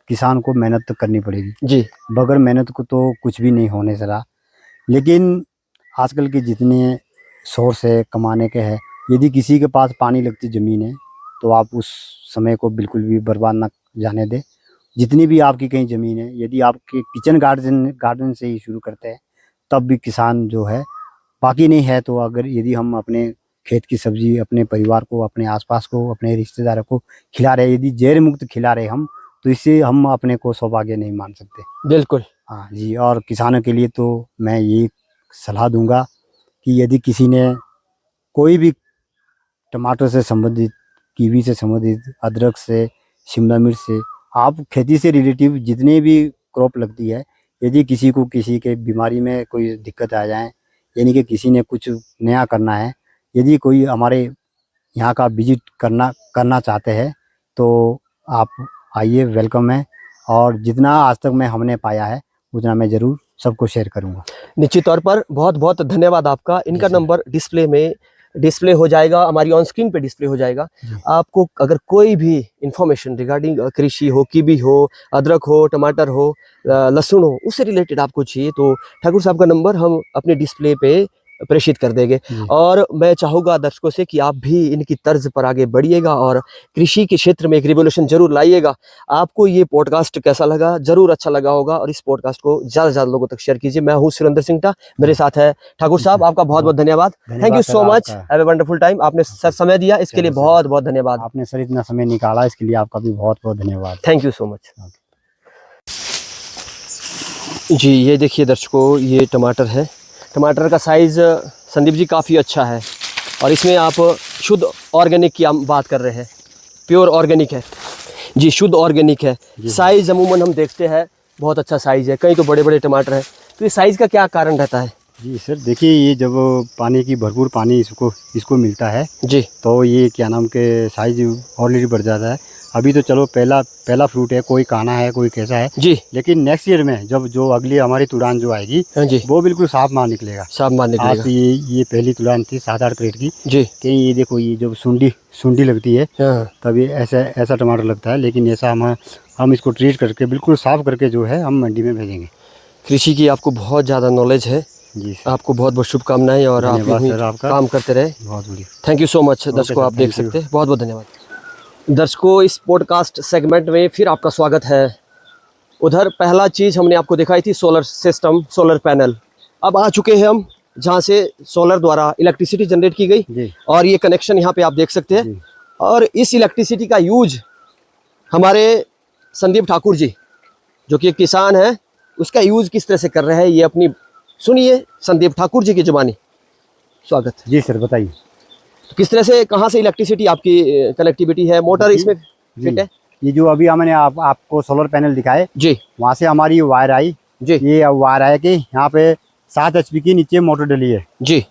S2: किसान को मेहनत तो करनी पड़ेगी,
S1: जी
S2: बगैर मेहनत को तो कुछ भी नहीं होने सरा। लेकिन आजकल के जितने सोर्स है कमाने के हैं, यदि किसी के पास पानी लगती ज़मीन है तो आप उस समय को बिल्कुल भी बर्बाद ना जाने दें। जितनी भी आपकी कहीं ज़मीन है, यदि आपके किचन गार्डन से ही शुरू करते हैं तब भी किसान जो है, बाकी नहीं है तो अगर यदि हम अपने खेत की सब्जी अपने परिवार को, अपने आसपास को, अपने रिश्तेदारों को खिला रहे, यदि जहर मुक्त खिला रहे हम, तो इससे हम अपने को सौभाग्य नहीं मान सकते।
S1: बिल्कुल
S2: हाँ जी, और किसानों के लिए तो मैं यही सलाह दूंगा कि यदि किसी ने कोई भी टमाटर से संबंधित, कीवी से संबंधित, अदरक से, शिमला मिर्च से, आप खेती से रिलेटिव जितने भी क्रॉप लगती है, यदि किसी को किसी के बीमारी में कोई दिक्कत आ जाए, यानी कि किसी ने कुछ नया करना है, यदि कोई हमारे यहाँ का विजिट करना चाहते हैं तो आप आइए, वेलकम है। और जितना आज तक हमने पाया है उतना मैं ज़रूर सबको शेयर करूँगा।
S1: निश्चित तौर पर बहुत बहुत धन्यवाद आपका। इनका
S2: जी सर।
S1: नंबर डिस्प्ले हो जाएगा, हमारी ऑन स्क्रीन पे डिस्प्ले हो जाएगा।
S2: जी।
S1: आपको अगर कोई भी इंफॉर्मेशन रिगार्डिंग कृषि हो, कीवी हो, अदरक हो, टमाटर हो, लहसुन हो, उससे रिलेटेड आपको चाहिए तो ठाकुर साहब का नंबर हम अपने डिस्प्ले पे प्रेषित कर देंगे।
S2: जी।
S1: और मैं चाहूँगा दर्शकों से कि आप भी इनकी तर्ज पर आगे बढ़िएगा और कृषि के क्षेत्र में एक रिवोल्यूशन जरूर लाइएगा। आपको ये पॉडकास्ट कैसा लगा? जरूर अच्छा लगा होगा और इस पॉडकास्ट को ज़्यादा से ज़्यादा लोगों तक शेयर कीजिए। मैं हूँ सुरेंद्र सिंह, मेरे साथ है ठाकुर साहब। आपका बहुत बहुत धन्यवाद। Thank you so much, have a wonderful time. आपने सर समय दिया, इसके लिए बहुत बहुत धन्यवाद।
S2: आपने सर इतना समय निकाला, इसके लिए आपका भी बहुत बहुत धन्यवाद।
S1: थैंक यू सो मच जी। ये देखिए दर्शकों, ये टमाटर है। टमाटर का साइज़ संदीप जी काफ़ी अच्छा है और इसमें आप शुद्ध ऑर्गेनिक की हम बात कर रहे हैं, प्योर ऑर्गेनिक है जी, शुद्ध ऑर्गेनिक है। साइज़ अमूमन हम देखते हैं बहुत अच्छा साइज़ है, कई तो बड़े बड़े टमाटर हैं, तो ये साइज़ का क्या कारण रहता है?
S2: जी सर, देखिए ये जब पानी की भरपूर पानी इसको मिलता है
S1: जी
S2: तो ये क्या नाम के साइज ऑलरेडी बढ़ जाता है। अभी तो चलो पहला फ्रूट है, कोई काना है कोई कैसा है
S1: जी,
S2: लेकिन नेक्स्ट ईयर में जब जो अगली हमारी तुड़ान जो आएगी,
S1: हाँ जी,
S2: वो बिल्कुल साफ माल निकलेगा।
S1: साफ माल निकलेगा।
S2: आज ये पहली तुड़ान थी 7-8 क्रेट की।
S1: जी
S2: कहीं ये देखो, ये जब सुंडी लगती है
S1: हाँ,
S2: तब ये ऐसा टमाटर लगता है, लेकिन ऐसा हम इसको ट्रीट करके बिल्कुल साफ करके जो है हम मंडी में भेजेंगे।
S1: कृषि की आपको बहुत ज़्यादा नॉलेज है।
S2: जी सर,
S1: आपको बहुत बहुत शुभकामनाएं और आप
S2: धन्यवाद
S1: यूं ही
S2: सर आपका।
S1: काम करते रहे।
S2: बहुत बढ़िया।
S1: Thank you so much. दर्शकों
S2: सर,
S1: आप देख
S2: thank you।
S1: सकते हैं, बहुत बहुत धन्यवाद। दर्शकों, इस पॉडकास्ट सेगमेंट में फिर आपका स्वागत है। उधर पहला चीज़ हमने आपको दिखाई थी सोलर सिस्टम, सोलर पैनल। अब आ चुके हैं हम जहाँ से सोलर द्वारा इलेक्ट्रिसिटी जनरेट की गई
S2: जी
S1: और ये कनेक्शन यहाँ पे आप देख सकते हैं।
S2: जी।
S1: और इस इलेक्ट्रिसिटी का यूज हमारे संदीप ठाकुर जी, जो कि एक किसान है, उसका यूज किस तरह से कर रहे हैं, ये अपनी सुनिए संदीप ठाकुर जी की जुबानी। स्वागत।
S2: जी सर, बताइए।
S1: तो किस तरह से, कहाँ से इलेक्ट्रिसिटी आपकी कनेक्टिविटी है? मोटर इसमें फिट है?
S2: ये जो अभी हमने आपको सोलर पैनल दिखाए,
S1: जी
S2: वहाँ से हमारी वायर आई।
S1: जी
S2: ये वायर आया कि यहाँ पे 7 HP की नीचे मोटर डली है,
S1: जी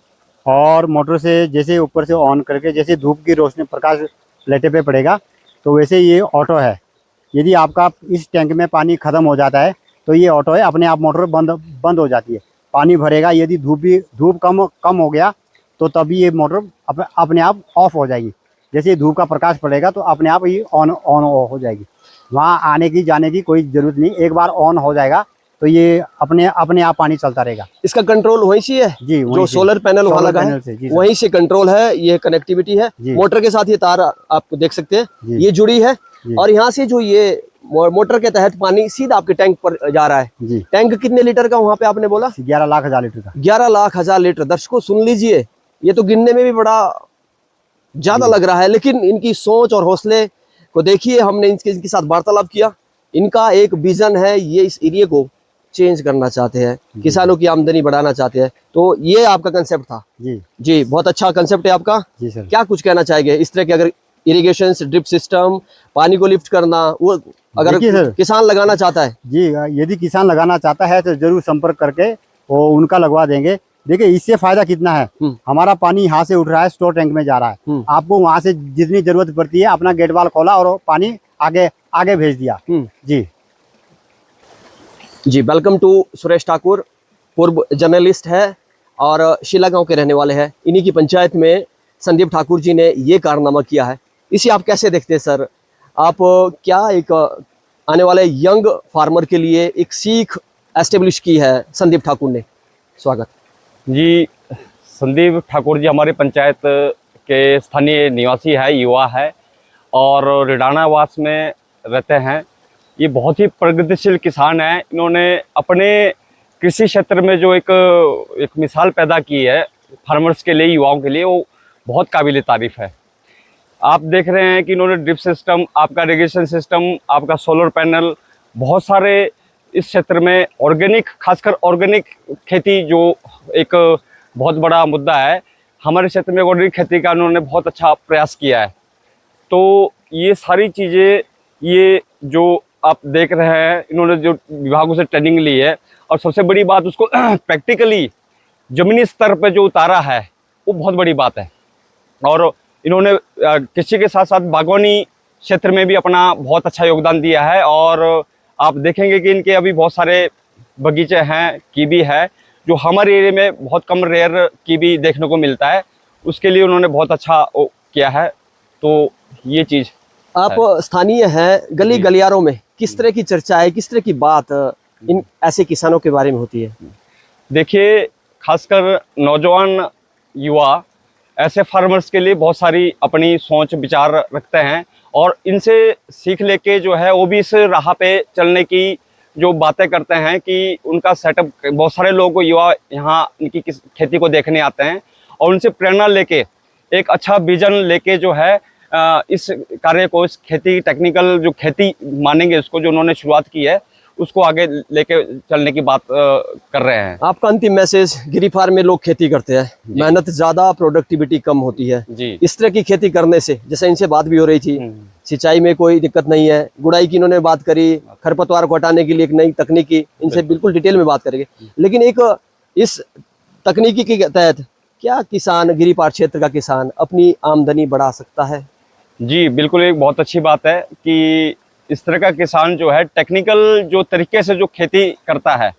S2: और मोटर से जैसे ऊपर से ऑन करके जैसे धूप की रोशनी प्रकाश प्लेटे पे पड़ेगा तो वैसे ये ऑटो है। यदि आपका इस टैंक में पानी ख़त्म हो जाता है तो ये ऑटो है, अपने आप मोटर बंद हो जाती है, पानी भरेगा। यदि धूप कम हो गया तो तभी ये मोटर अपने आप ऑफ हो जाएगी। जैसे ही धूप का प्रकाश पड़ेगा तो अपने आप ये ऑन हो जाएगी। वहाँ आने की जाने की कोई ज़रूरत नहीं, एक बार ऑन हो जाएगा तो ये अपने आप पानी चलता रहेगा।
S1: इसका कंट्रोल वहीं से है
S2: जी,
S1: जो सोलर पैनल वहाँ लगा है वहीं से कंट्रोल है। ये कनेक्टिविटी है मोटर के साथ। ये तार आप देख सकते हैं ये जुड़ी है, और यहाँ से जो ये मोटर के तहत पानी सीधा आपके टैंक पर जा रहा है।
S2: जी।
S1: टैंक कितने लीटर का वहाँ पे आपने बोला?
S2: 11,00,000 लीटर का।
S1: 11,00,000 लीटर। दर्शकों सुन लीजिए, ये तो गिनने में भी बड़ा ज्यादा लग रहा है, लेकिन इनकी सोच और हौसले को देखिए। हमने इनके साथ वार्तालाप किया। इनका एक विजन है, ये इस एरिया को चेंज करना चाहते हैं, किसानों की आमदनी बढ़ाना चाहते हैं। तो ये आपका कंसेप्ट था।
S2: जी
S1: जी, बहुत अच्छा कंसेप्ट है आपका।
S2: जी सर।
S1: क्या कुछ कहना चाहेंगे इस तरह के, अगर इरिगेशन ड्रिप सिस्टम, पानी को लिफ्ट करना, वो अगर किसान लगाना चाहता है?
S2: जी, यदि किसान लगाना चाहता है तो जरूर संपर्क करके वो उनका लगवा देंगे। देखिए इससे फायदा कितना है, हमारा पानी यहाँ से उठ रहा है, स्टोर टैंक में जा रहा है। आपको वहाँ से जितनी जरूरत पड़ती है अपना गेट वाल खोला और पानी आगे भेज दिया। जी
S1: जी, वेलकम टू सुरेश ठाकुर। पूर्व जर्नलिस्ट है और शिला गांव के रहने वाले हैं। इन्हीं की पंचायत में संदीप ठाकुर जी ने ये कारनामा किया है। इसे आप कैसे देखते हैं सर? आप क्या एक आने वाले यंग फार्मर के लिए एक सीख एस्टेब्लिश की है संदीप ठाकुर ने? स्वागत
S3: जी। संदीप ठाकुर जी हमारे पंचायत के स्थानीय निवासी है, युवा है और रिडानावास में रहते हैं। ये बहुत ही प्रगतिशील किसान है। इन्होंने अपने कृषि क्षेत्र में जो एक मिसाल पैदा की है फार्मर्स के लिए, युवाओं के लिए, वो बहुत काबिल तारीफ है। आप देख रहे हैं कि इन्होंने ड्रिप सिस्टम, आपका इरिगेशन सिस्टम, आपका सोलर पैनल, बहुत सारे इस क्षेत्र में ऑर्गेनिक, खासकर ऑर्गेनिक खेती जो एक बहुत बड़ा मुद्दा है हमारे क्षेत्र में, ऑर्गेनिक खेती का उन्होंने बहुत अच्छा प्रयास किया है। तो ये सारी चीज़ें, ये जो आप देख रहे हैं, इन्होंने जो विभागों से ट्रेनिंग ली है और सबसे बड़ी बात उसको प्रैक्टिकली ज़मीनी स्तर पर जो उतारा है वो बहुत बड़ी बात है। और इन्होंने कृषि के साथ साथ बागवानी क्षेत्र में भी अपना बहुत अच्छा योगदान दिया है। और आप देखेंगे कि इनके अभी बहुत सारे बगीचे हैं, कीवी है, जो हमारे एरिया में बहुत कम रेयर कीवी देखने को मिलता है। उसके लिए उन्होंने बहुत अच्छा किया है। तो ये चीज़
S1: आप स्थानीय हैं, गली गलियारों में किस तरह की चर्चा है, किस तरह की बात इन ऐसे किसानों के बारे में होती है?
S3: देखिए, खासकर नौजवान युवा ऐसे फार्मर्स के लिए बहुत सारी अपनी सोच विचार रखते हैं और इनसे सीख लेके जो है वो भी इस राह पे चलने की जो बातें करते हैं कि उनका सेटअप, बहुत सारे लोग युवा यहाँ इनकी खेती को देखने आते हैं और उनसे प्रेरणा लेके एक अच्छा विजन लेके जो है इस कार्य को, इस खेती, टेक्निकल जो खेती मानेंगे उसको, जो उन्होंने शुरुआत की है, उसको आगे लेके चलने की बात कर रहे हैं।
S1: आपका अंतिम मैसेज? गिरी फार्म में लोग खेती करते हैं, मेहनत ज्यादा, प्रोडक्टिविटी कम होती है
S3: जी।
S1: इस तरह की खेती करने से, जैसे इनसे बात भी हो रही थी, सिंचाई में कोई दिक्कत नहीं है, गुड़ाई की इन्होंने बात करी, खरपतवार को हटाने के लिए एक नई तकनीकी, इनसे बिल्कुल डिटेल में बात करेंगे। लेकिन एक इस तकनीकी के तहत क्या किसान, गिरिपार क्षेत्र का किसान अपनी आमदनी बढ़ा सकता है?
S3: जी बिल्कुल, एक बहुत अच्छी बात है कि इस तरह का किसान जो है टेक्निकल जो तरीके से जो खेती करता है,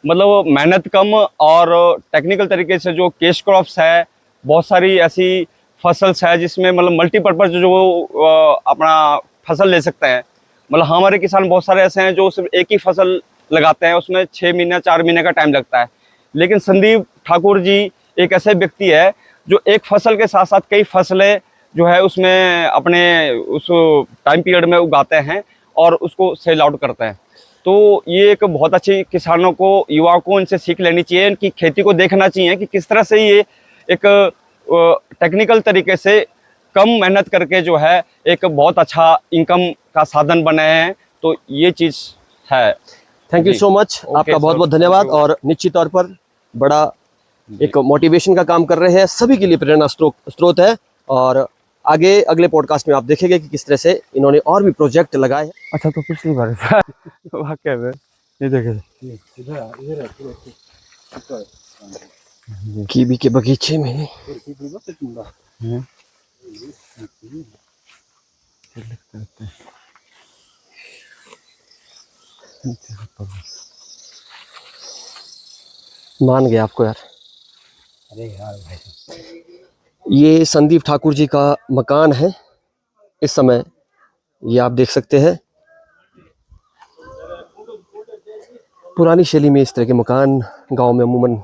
S3: मतलब मेहनत कम और टेक्निकल तरीके से जो कैश क्रॉप्स है, बहुत सारी ऐसी फसल्स है जिसमें मतलब मल्टीपर्पज़ जो अपना फसल ले सकते हैं। मतलब हमारे किसान बहुत सारे ऐसे हैं जो सिर्फ एक ही फसल लगाते हैं, उसमें 6 महीने 4 महीने का टाइम लगता है। लेकिन संदीप ठाकुर जी एक ऐसे व्यक्ति है जो एक फसल के साथ साथ कई फसलें जो है उसमें अपने उस टाइम पीरियड में उगाते हैं और उसको सेल आउट करते हैं। तो ये एक बहुत अच्छी, किसानों को, युवाओं को इनसे सीख लेनी चाहिए, इनकी खेती को देखना चाहिए कि किस तरह से ये एक टेक्निकल तरीके से कम मेहनत करके जो है एक बहुत अच्छा इनकम का साधन बने हैं। तो ये चीज़ है।
S1: थैंक यू सो मच, आपका बहुत बहुत धन्यवाद। और निश्चित तौर पर बड़ा एक मोटिवेशन का काम कर रहे हैं, सभी के लिए प्रेरणा स्रोत है। और आगे अगले पॉडकास्ट में आप देखेंगे कि किस तरह से इन्होंने और भी प्रोजेक्ट लगाए हैं।
S3: अच्छा, तो पिछली बार वाकई में ये देखे
S1: कीवी के बगीचे में मान गया आपको यार।
S2: अरे यार भाई,
S1: ये संदीप ठाकुर जी का मकान है इस समय, ये आप देख सकते हैं। पुरानी शैली में इस तरह के मकान गांव में अमूमन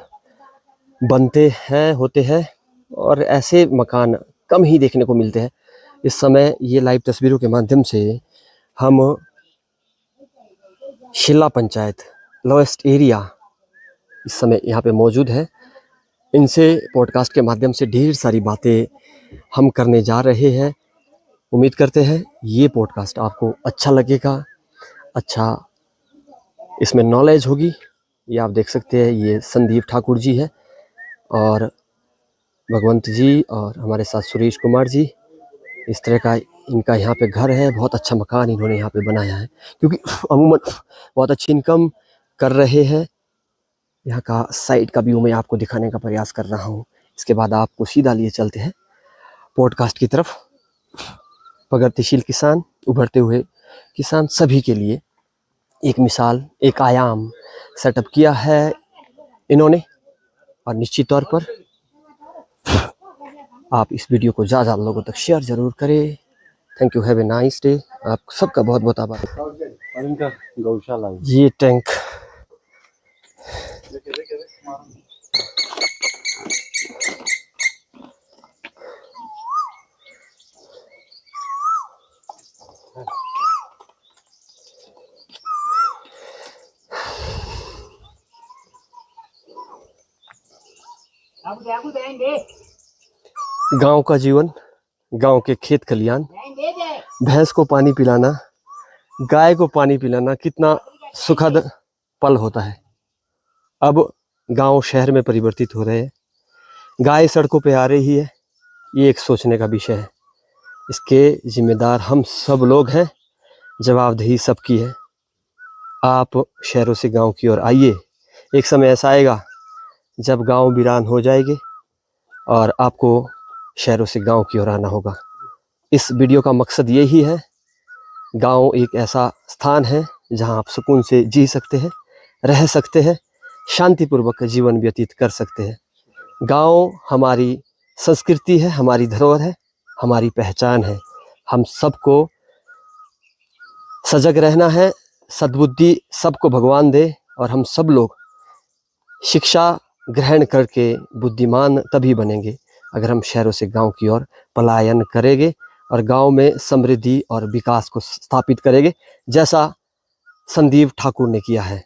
S1: बनते हैं, होते हैं, और ऐसे मकान कम ही देखने को मिलते हैं। इस समय ये लाइव तस्वीरों के माध्यम से हम शिला पंचायत लोएस्ट एरिया इस समय यहाँ पे मौजूद है। इनसे पॉडकास्ट के माध्यम से ढेर सारी बातें हम करने जा रहे हैं। उम्मीद करते हैं ये पॉडकास्ट आपको अच्छा लगेगा, अच्छा इसमें नॉलेज होगी। ये आप देख सकते हैं, ये संदीप ठाकुर जी है और भगवंत जी और हमारे साथ सुरेश कुमार जी। इस तरह का इनका यहाँ पे घर है, बहुत अच्छा मकान इन्होंने यहाँ पे बनाया है, क्योंकि अमूमन बहुत अच्छी इनकम कर रहे हैं। यहाँ का साइड का व्यू मैं आपको दिखाने का प्रयास कर रहा हूँ। इसके बाद आपको सीधा लिए चलते हैं पॉडकास्ट की तरफ। प्रगतिशील किसान, उभरते हुए किसान सभी के लिए एक मिसाल, एक आयाम सेटअप किया है इन्होंने, और निश्चित तौर पर आप इस वीडियो को ज़्यादा लोगों तक शेयर ज़रूर करें। Thank you, have a nice day. आप सबका बहुत बहुत आभार।
S2: और इनका गौशाला है।
S1: ये टैंक गांव का जीवन, गांव के खेत खलियान, भैंस को पानी पिलाना, गाय को पानी पिलाना कितना सुखद पल होता है। अब गांव शहर में परिवर्तित हो रहे हैं, गाय सड़कों पे आ रही है। ये एक सोचने का विषय है। इसके जिम्मेदार हम सब लोग हैं, जवाबदेही सबकी है। आप शहरों से गांव की ओर आइए। एक समय ऐसा आएगा जब गांव वीरान हो जाएंगे और आपको शहरों से गांव की ओर आना होगा। इस वीडियो का मकसद यही है। गांव एक ऐसा स्थान है जहां आप सुकून से जी सकते हैं, रह सकते हैं, शांतिपूर्वक जीवन व्यतीत कर सकते हैं। गांव हमारी संस्कृति है, हमारी धरोहर है, हमारी पहचान है। हम सबको सजग रहना है। सद्बुद्धि सबको भगवान दे, और हम सब लोग शिक्षा ग्रहण करके बुद्धिमान तभी बनेंगे अगर हम शहरों से गांव की ओर पलायन करेंगे और गांव में समृद्धि और विकास को स्थापित करेंगे, जैसा संदीप ठाकुर ने किया है।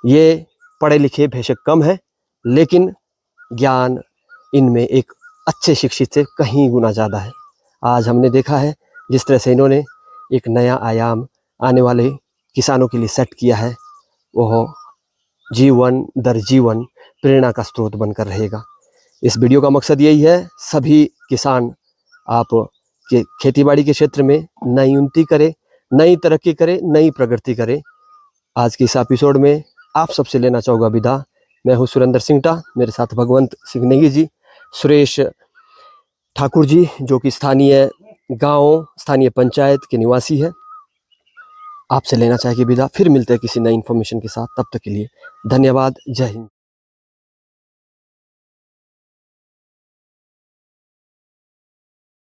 S1: ये पढ़े लिखे बेशक कम है, लेकिन ज्ञान इनमें एक अच्छे शिक्षित से कहीं गुना ज़्यादा है। आज हमने देखा है जिस तरह से इन्होंने एक नया आयाम आने वाले किसानों के लिए सेट किया है, वह जीवन दर जीवन प्रेरणा का स्रोत बनकर रहेगा। इस वीडियो का मकसद यही है, सभी किसान आप के खेतीबाड़ी के क्षेत्र में नई उन्नति करें, नई तरक्की करें, नई प्रगति करें। आज के इस एपिसोड में आप सबसे लेना चाहूँगा विदा। मैं हूँ सुरेंद्र सिंगटा, मेरे साथ भगवंत सिंह नेगी जी, सुरेश ठाकुर जी जो कि स्थानीय गांव, स्थानीय पंचायत के निवासी है। आपसे लेना चाहिए विदा। फिर मिलते हैं किसी नई इन्फॉर्मेशन के साथ। तब तक के लिए धन्यवाद। जय हिंद।